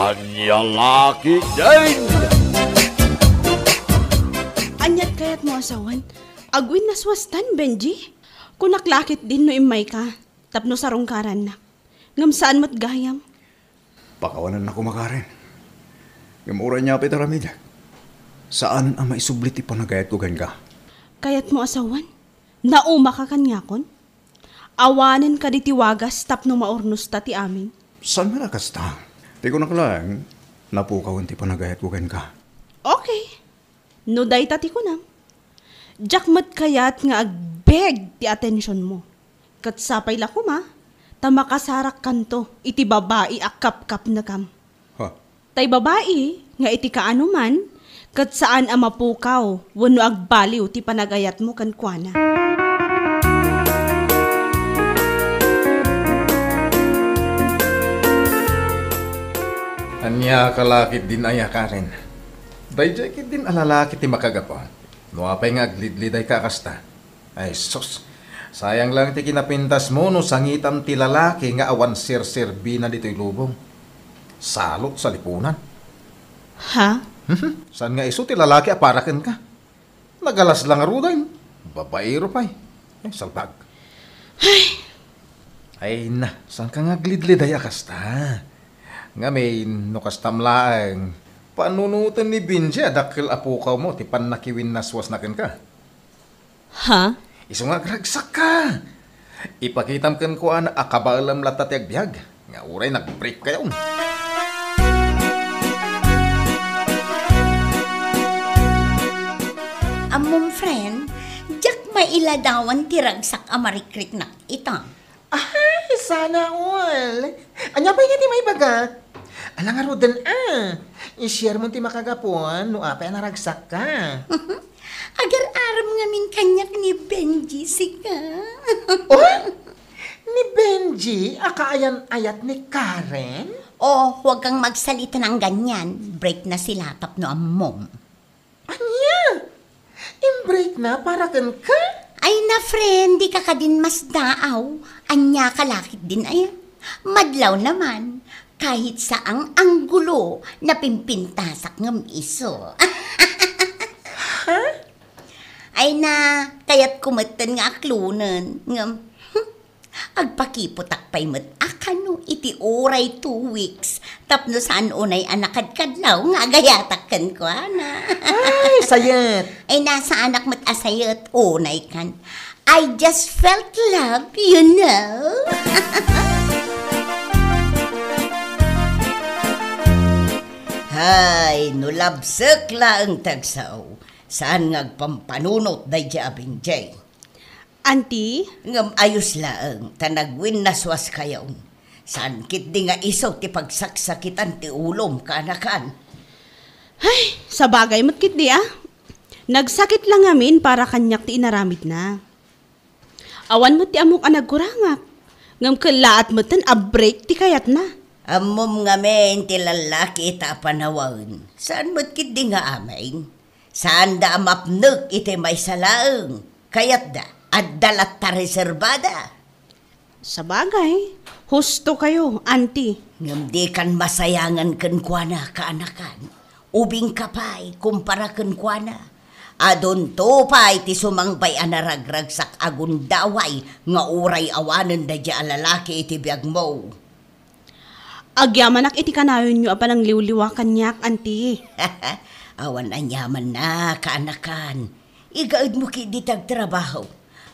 Anyang laki din! Anyat kayat mo asawan, agwin na swastan, Benji. Kunaklakit din no imay ka, tapno sarungkaran na. Ngam saan mo't gayam? Pakawanan na kumakarin. Gamura niya apit aramida. Saan ang maisublit ipanagayat ko ka? Kayat mo asawan, nauma ka kanyakon? Awanin ka di tiwagas tapno maornos ta ti amin. Saan malakas ta? Di ko nakalang, napukawan ti panagayat ko ka. Okay. No day tati ko na. Jakmat kayat nga agbeg ti atensyon mo. Katsapay la kuma, tamakasarak kanto, iti babae akap-kap na kam. Ha? Tay babae, nga iti kaano man, kat saan ang mapukaw, wano agbaliw ti panagayat mo kankwana. Anya kalakit din aya Karen. Dayjay din alalakit ti makagapo. Nuapay nga aglidliday ka kasta. Ay sus, sayang lang ti kinapintas mo no sangitan ti lalaki nga awan sir-serbi na dito'y lubong. Salot sa lipunan. Ha? Saan nga iso ti lalaki aparaken ka? Nagalas lang aruday. Babaero pa'y. Ay, salbag. Ay na, saan ka nga glidliday kasta? Nga may nukastamlaang panunutan ni Benji adakil apukaw mo ti panakiwin naswas nakin ka. Ha? Iso nga gragsak ka. Ipakitam kan ko na akabalam latat biyag. Nga uray nag-break kayo. Among friend, jak mailadawan ti ragsak amarikrik na itang. Ay, sana all. Anya pa ti may bagat? Alang arudan i-share mo ti makagapuan no apay naragsak ka. Agar-aram ngamin kanyak ni Benji sika. Oh, ni Benji, akaayan-ayat ni Karen? Oh, huwag kang magsalita ng ganyan. Break na sila tapno amom. Anya? In-break na para kan ka? Ay na friend, di ka din mas daaw. Anya kalakit din ay. Madlaw naman. Kahit saang anggulo na pimpintasak ng iso. Ha? Ay na, kaya't kumatan nga aklunan. Ngam, agpakiputak pa'y akano iti oray 2 weeks. Tapno saan unay anakadkadlaw nga agayatakkan ko, ana. Ay, sayat. Ay nasa anak mo't asayat, unay kan. I just felt love, you know. Hay, nulabsak la ang tagsaw. Saan ngagpampanunot day jabing jay? Auntie? Ngam ayos laang, tanagwin naswas kayaw. Saan kit di nga isaw ti pagsaksakitan ti ulom kanakan. Ay, sa bagay mo't kit di Nagsakit lang amin para kanyak ti inaramid na. Awan mo ti amok anagkurangak. Ngam kalaat mo tan a-break ti kayat na. Amom nga men ti lalaki ita panawain. Saan mo't kit di nga aming? Saan da mapnug iti may salaang? Kayat da, at dalat ta reservada. Sa bagay, husto kayo, auntie. Ngam di kan masayangan kan kuana kaanakan. Ubing kapay, kumpara kan kuana. Adon to pa'y ti sumangbay anaragragsak agundaway nga uray awanan da di alalaki iti biyag mo. Agyamanak iti kanayon nyo apan ang liwliwa kanyak, auntie. Awan anyaman na kaanakan. Igaid mo ki di tagtrabaho.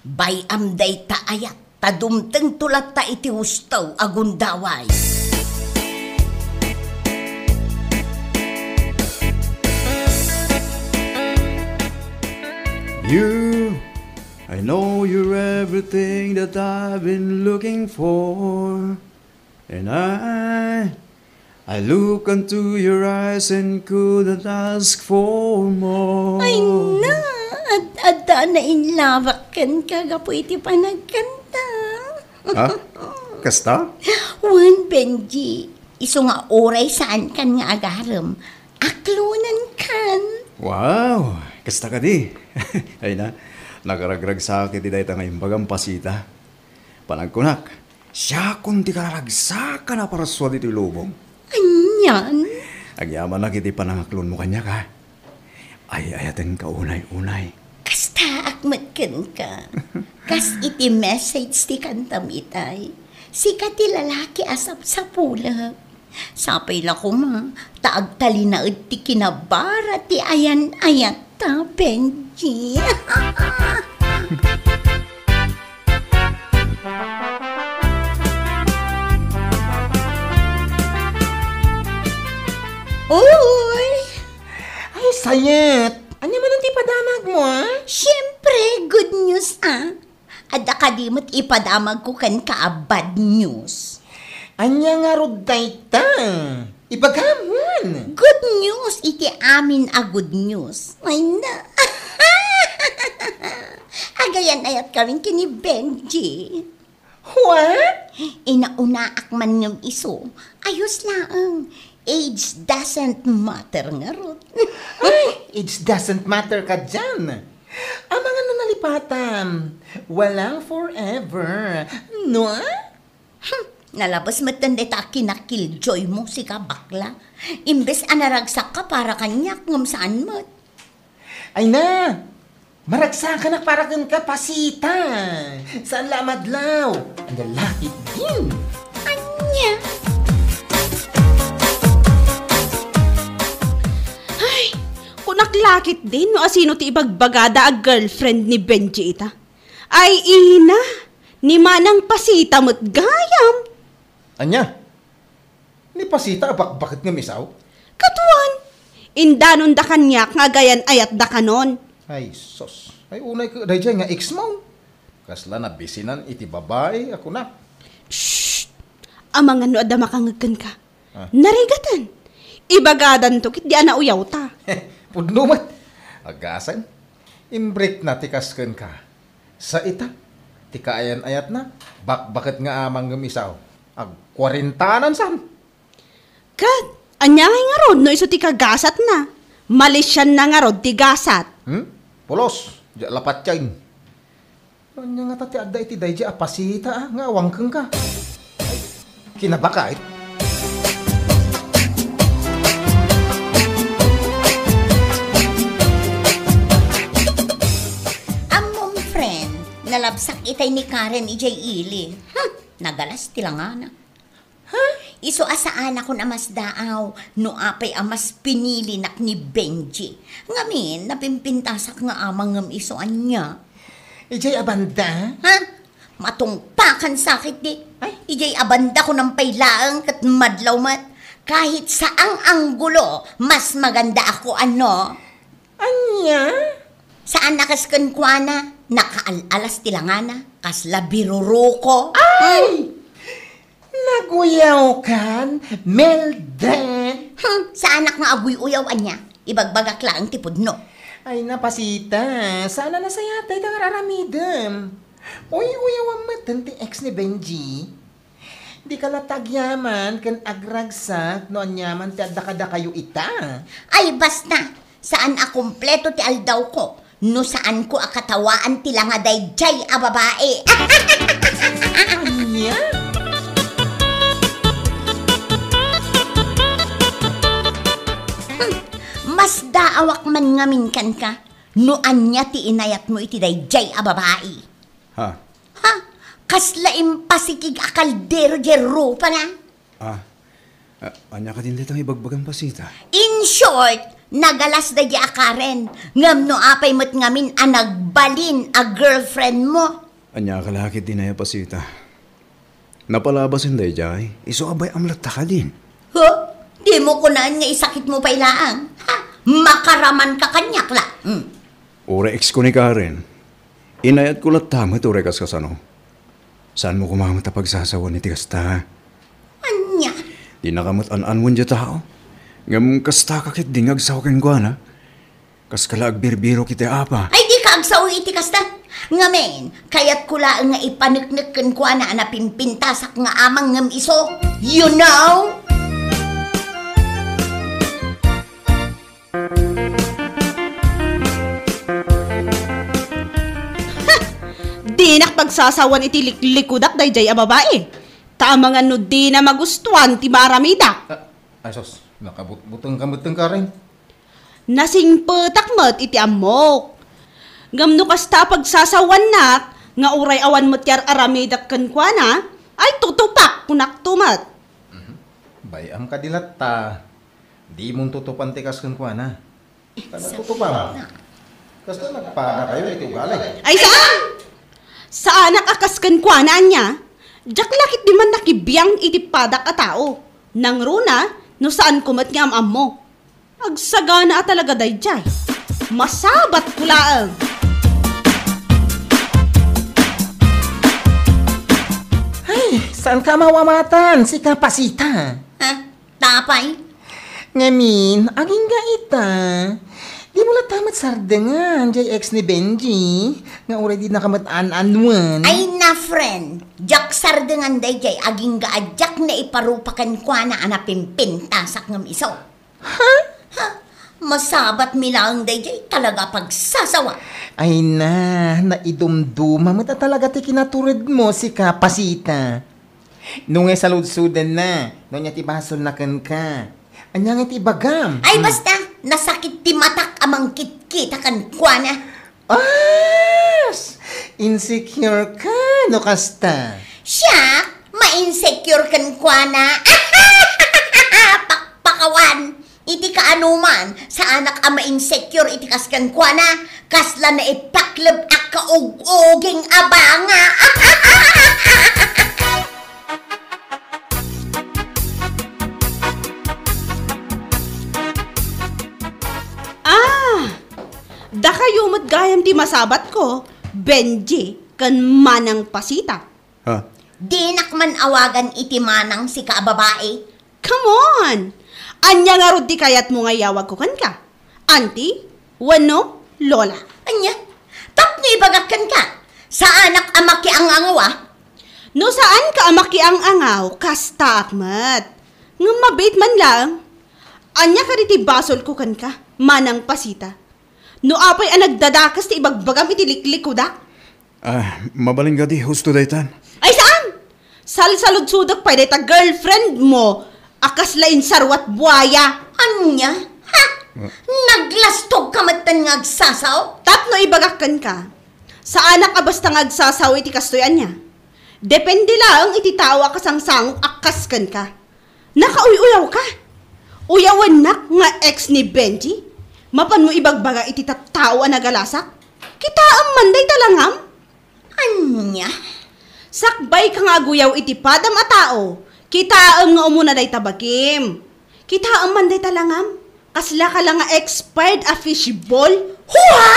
Bayam day taayat, tadumteng tulat ta iti hustaw agundaway. You, I know you're everything that I've been looking for. And I look into your eyes and couldn't ask for more. Ay na, at na inlavakan kagapo iti panagkanta. Ha? Kasta? Wan, Benji, iso nga oray saan kan nga agaram. Aklunan kan. Wow, kasta ka di. Ay na, nagaragrag sa akin di dahil nga imbagang pasita. Panagkunak, siya kung di kararagsa ka na para suwa dito lubong. Anya yan. Agyaman na kiti panangaklon mo kanya ka. Ay, ayaten ka unay-unay. Kasta akmatkan ka. Kas iti message ti kantam itay. Sika ti lalaki asap sa pula. Sapay la ko ma, taag tali na ti kinabara ti ayan-ayat ta, Benji. Uy! Ay, sayet. Ano man ang tipadamag mo, ah? Siyempre, good news Ada kadimot ipadamag ko kan ka bad news. Anya nga rod dayta. Ibagamon. Good news, iti amin a good news. Ay na. Agayan ayat kami kini Benji. What? Inauna man ng iso. Ayos lang. Age doesn't matter nga rod. Ay, it doesn't matter ka dyan. Ang mga nanalipatan, walang forever. No? Nalabas matanda ta kinakiljoy mo si ka bakla. Imbes anaragsak ka para kanyak ngam saan mo. Ay na! Maragsakan na para kan ka pasita. Saan lamadlaw? Ang lalaki din. Anya? Ay, kunaklakit din no asino ti ibagbagada a girlfriend ni Benji ita. Ay ina, ni manang pasita mo't gayam. Anya? Ni pasita bakit nga misaw? Katuan, indanon da kanyak nga gayan ayat da kanon. Ay, sos. Ay, unay ka, dahil nga ex mo. Kasla na bisinan iti babae, ako na. Shh! Amang ano ada makangagkan ka. Narigatan. Ibagadan to kit di ana uyaw ta. Pudno mat. Agasan. Imbreak na tikasken ka. Sa ita, tikaayan-ayat na. Bakit nga amang gumisaw? Ag 40 san. Kat, anyangay nga rod no iso ti kagasat na. Malisyan na nga rod ti gasat. Polos, di lapat yain. Anya nga tati adda iti dahi apasita nga awangkeng ka. Ay, kinabakait. Among friend, nalabsak itay ni Karen ijay ili. Nagalas tilangana. Iso asaan ako na mas daaw, no apay amas pinili nak ni Benji. Ngamin, napimpintasak nga amang ngam iso anya. Ijay abanda? Ha? Matungpakan sakit di. Ay, ijay abanda ko ng pailaang kat madlaw mat. Kahit saang anggulo, mas maganda ako ano. Anya? Saan nakaskan kwa na? Nakaalalas tilangana, kasla biruro ko. Ay! Naguyaw kan, Melden. Sa anak nga aguy-uyawan niya, ibagbagak lang tipod no. Ay napasita, sana nasayatay tang raramidem. Uy-uyawan matan ti ex ni Benji. Di ka latagyaman kan agragsak no anyaman ti adda kayo ita. Ay basta, saan akumpleto ti aldaw ko, no saan ko akatawaan ti langaday jay a babae. Anya? Mas daawak man ngamin kan ka, no anya ti inayat mo iti dayjay a babae. Ha? Ha? Kasla impasikig akaldero jero pa na. Anya ka din ditang ibagbagang pasita. In short, nagalas da a Karen, ngam no apay mo't ngamin a nagbalin a girlfriend mo. Anya ka lakit din ay pasita. Napalabasin day jay, iso abay amlata ka din. Huh? Di mo kunaan nga isakit mo pa ilaang. Ha? Makaraman ka kanyak la. Ure ex ko ni Karen. Inayat ko latamat ure kas kasano. Saan mo kumamat a pagsasawa ni Tigasta? Anya? Di nakamot an-an mo dya tao. Ngam kasta kakit dingag sa akin ko na. Kas kalag birbiro kita apa. Ay di ka agsaw iti kasta. Ngamen, kaya't kula nga ipanekneken ko na napimpintasak nga amang ngam iso. You know? Di nakpagsasawan iti likudak dayjay a babae. Tamang ano di na magustuhan ti maramida. Asos, nakabutang ka rin. Nasing petak iti amok. Ngamno kasta pagsasawan nak, nga uray awan mo't yar aramidak kan kwa na, ay tutupak kunak tumat. Bayam ka dilat ta. Di mong tutupan tikas kan kwa na. Kada tutupan. Kasta nagpada kayo iti ugalay. Ay saan? Sa anak akas kan kwa na niya, jak lakit di man nakibiyang iti padak a tao. Nang runa, no saan kumat nga am mo. Agsagana talaga dayjay. Masabat kulaang. Ay, saan ka mawamatan si Kapasita? Ha? Tapay? Ngamin, aging gaita. Di mo tamat sardengan, jay ex ni Benji. Nga already nakamataan-anuan. Ay na, friend. Jak sardengan day jay aging gaadyak na iparupakan kwa na anapimpintasak ng iso. Ha? Ha? Masabat milang day jay talaga pagsasawa. Ay na, naidumduma mo talaga ti kinaturid mo si Kapasita. Nung sa ludsudan na, nung niya tibasol na ka. Anyang iti bagam. Ay basta, nasakit ti matak amang kitkita kan kwa na. As! Insecure ka, no kasta. Siya, ma-insecure kan kwa na. Pakpakawan. Iti kaanuman, sa anak ang ma-insecure iti kaskan kwa na. Kasla na ipaklab ak kaug-uging abanga. Da kayo matgayam ti masabat ko, Benji, kan manang pasita. Ha? Di nakman awagan iti manang si kaababae. Come on! Anya nga rod di kayat mo nga yawag ko kan ka. Auntie, wano, lola. Anya, tapno ibagakan ka. Sa anak amaki ang angawa. No saan ka amaki ang angaw, kasta akmat. Nga mabait man lang. Anya ka riti basol ko kan ka, manang pasita. No apay ang nagdadakas ti ibagbagam iti liklik ko dak. Mabaling gadi, husto daytan. Ay saan? Salsalod sudak pa ta girlfriend mo. Akas lain sarwat buaya. Anya? Ha? Naglastog ka matan nga agsasaw? Tapno ibagakan ka. Sa anak ka basta nga agsasaw iti kastoyan niya. Depende lang iti tawa kasang sangok akas kan ka. Nakauy-uyaw ka. Uyawan nak nga ex ni Benji. Mapan mo ibagbaga iti tattawa na galasak? Kita ang manday talangam? Anya? Sakbay ka nga guyaw iti padam a tao. Kita ang nga umuna day tabakim. Kita ang manday talangam? Kasla ka lang nga expired a fishball? Huwa?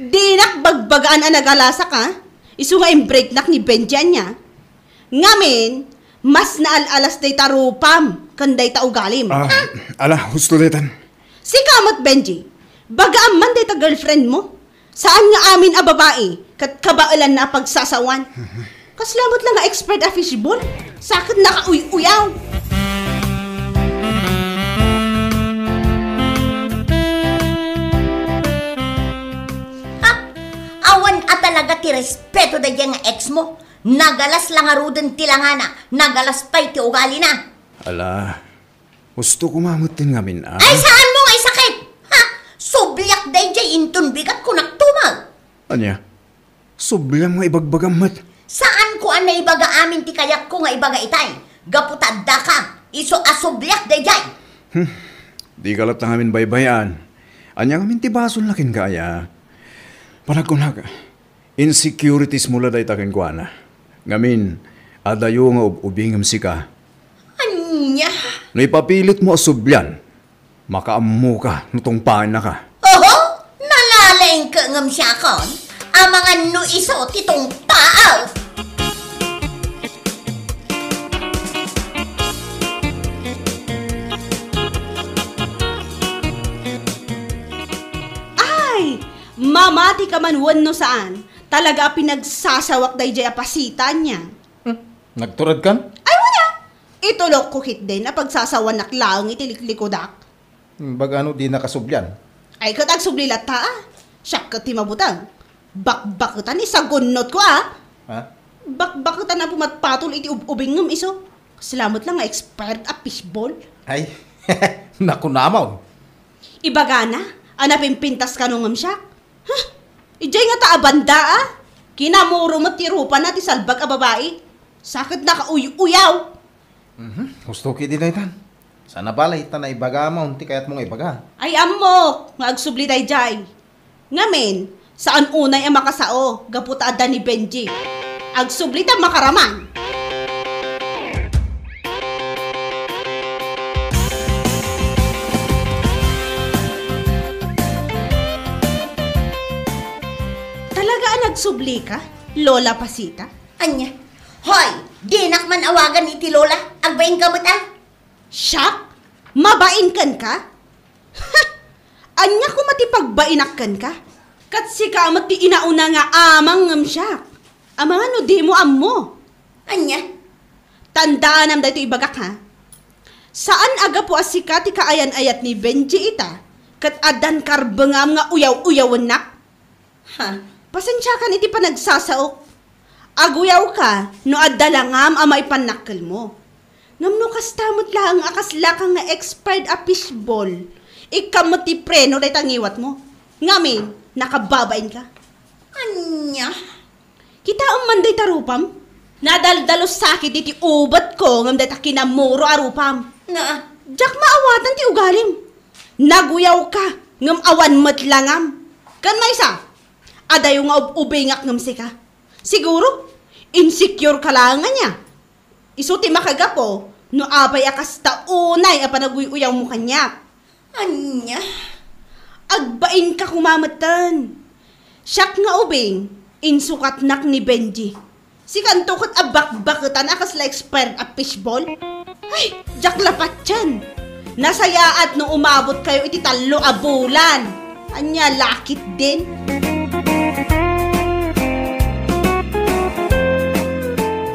Di nakbagbagaan ang nagalasak ha? Isu nga break nak ni Benjan niya. Ngamin, mas naalalas day tarupam kanday taugalim. Ala, husto daytan. Si kamot Benji, bagaan man day ta girlfriend mo. Saan nga amin a babae, kat kabailan na pagsasawan. Kaslamot lang nga expert a fishball, sakit nakauy-uyaw. Ha? Awan a talaga ti respeto da dyan nga ex mo. Nagalas lang aruden ti langana, nagalas pa'y ti ugali na. Ala, husto kumamutin ngamin Ay saan mo nga sakit? Ha? Subliak day jay intun bigat ko naktumag. Anya, sublang nga ibagbagam mat. Saan ko na ibaga amin ti kayak ko nga ibaga itay? Gaputadda ka, iso asubliak day jay. Di kalat na ngamin baybayan. Anya ngamin ti basol na kin kaya. Panagkunag, insecurities mula day takin kwa na. Ngamin, adayo nga ubingam sika. Anya? No ipapilit mo asubyan, makaammo ka, nutong paan na ka. Oho, nalalaing ka ngam siya kon. Ang mga no iso titong taaw. Ay, mamati ka man wano saan. Talaga pinagsasawak day jay apasita niya. Nagturad kan? Ay wala! Itulok ko hit din na pagsasawan naklang itiliklik-likodak. Bagano di nakasubyan. Ay katag sublilat ta ah. Siyak ka ti mabutang. Bakbakutan ni sa gunot ko ah. Ha? Bakbakutan na pumatpatol iti ubingam iso. Salamat lang nga expired a fishball. Ay, naku namaw. Ibaga na, anapin pintas ka nung siya. Huh? Ijay nga taabanda ah. Kinamuro mo tirupa na ti salbag a babae. Sakit na ka-uyaw. Gusto ki din tan. Sana balay ta na ibaga mo, ti kayat mong ibaga. Ay amok, nga agsubli day jay. Ngamen, saan unay ang makasao, gaputa ada ni Benji. Agsubli ta makaraman. Talaga ang nagsubli ka, Lola Pasita? Anya, hoy, dinak man awagan ni ti Lola, agbayin ka mo't ah. Siyak? Mabain kan ka? Ha! Anya ko matipagbainakkan ka? Kat si ka mati inauna nga amang ngam siyak. Amang ano di mo ammo. Anya, Tandaan am dito ibagak ha. Saan aga po asika ti kaayan-ayat ni Benji ita? Kat adan karbengam nga uyaw-uyawan nak? ha, Pasensya kan iti pa nagsasaok. Aguyaw ka, no adalangam amay panakkel mo. Ngamno kastamot lang akasla kang nga expired a fishball. Ikamot ti preno day tangiwat mo. Ngamin, nakababain ka. anya, Kita manday tarupam. Nadaldalos sakit iti ubat ko ngam day kinamuro arupam. na, Jak maawatan ti ugalim. Naguyaw ka, ngam awan matlangam. Kan may isa, adayo nga ubingak ngam sika. Siguro, insecure ka lang nga niya. Isuti makagapo, no abay akas taunay a panaguyaw mo kanya. anya, Agbain ka kumamatan. Siyak nga ubing, insukat nak ni Benji. Si kanto kat abak-bakutan akas la expired a fishball. Ay, jak lapat yan. Nasayaat no umabot kayo iti talo a bulan. Anya, lakit din.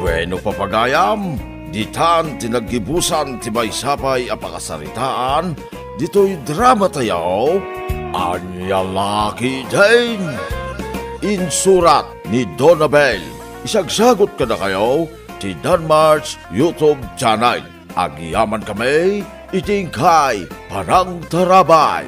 Bueno papagayam, ditan tinagibusan ti maysapay a pakasaritaan, dito'y drama tayaw, Anya Laki din. Insurat ni Donabel. Isagsagot ka na kayo ti Danmar's YouTube channel. Agyaman kami, itingkay parang tarabay.